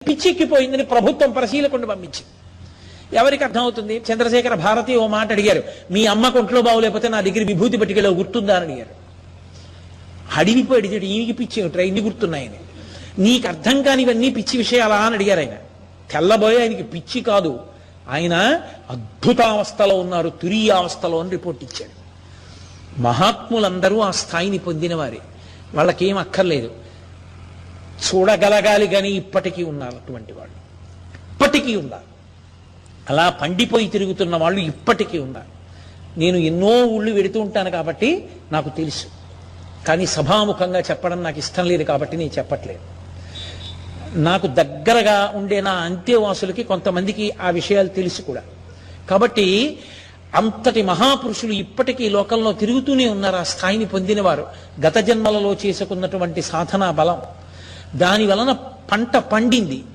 పిచ్చెక్కిపోయిందని ప్రభుత్వం పరిశీలకుండా పంపించింది. ఎవరికి అర్థమవుతుంది? చంద్రశేఖర భారతి ఓ మాట అడిగారు, మీ అమ్మ కొంట్లో బాగులేకపోతే నా దగ్గర విభూతి పట్టికలో గుర్తుందా అని అడిగారు. అడిగిపోయి అడిగాడు, ఈయనకి పిచ్చి ఏమిట్రా ఇన్ని గుర్తున్నాయని, నీకు అర్థం కానివన్నీ పిచ్చి విషయాలా అని అడిగారు. ఆయన తెల్లబోయే ఆయనకి పిచ్చి కాదు, ఆయన అద్భుతావస్థలో ఉన్నారు, తురీయావస్థలో అని రిపోర్ట్ ఇచ్చాడు. మహాత్ములందరూ ఆ స్థాయిని పొందిన వారే, వాళ్ళకేం అక్కర్లేదు, చూడగలగాలి కానీ ఇప్పటికీ ఉన్నారు అటువంటి వాళ్ళు, ఇప్పటికీ ఉన్నారు. అలా పండిపోయి తిరుగుతున్న వాళ్ళు ఇప్పటికీ ఉన్నారు. నేను ఎన్నో ఊళ్ళు వెడుతూ ఉంటాను కాబట్టి నాకు తెలుసు, కానీ సభాముఖంగా చెప్పడం నాకు ఇష్టం లేదు కాబట్టి నేను చెప్పట్లేదు. నాకు దగ్గరగా ఉండే నా అంత్యవాసులకి కొంతమందికి ఆ విషయాలు తెలుసు కూడా. కాబట్టి అంతటి మహాపురుషులు ఇప్పటికీ లోకంలో తిరుగుతూనే ఉన్నారు, ఆ స్థాయిని పొందినవారు. గత జన్మలలో చేసుకున్నటువంటి సాధనా బలం దాని వలన పంట పండింది.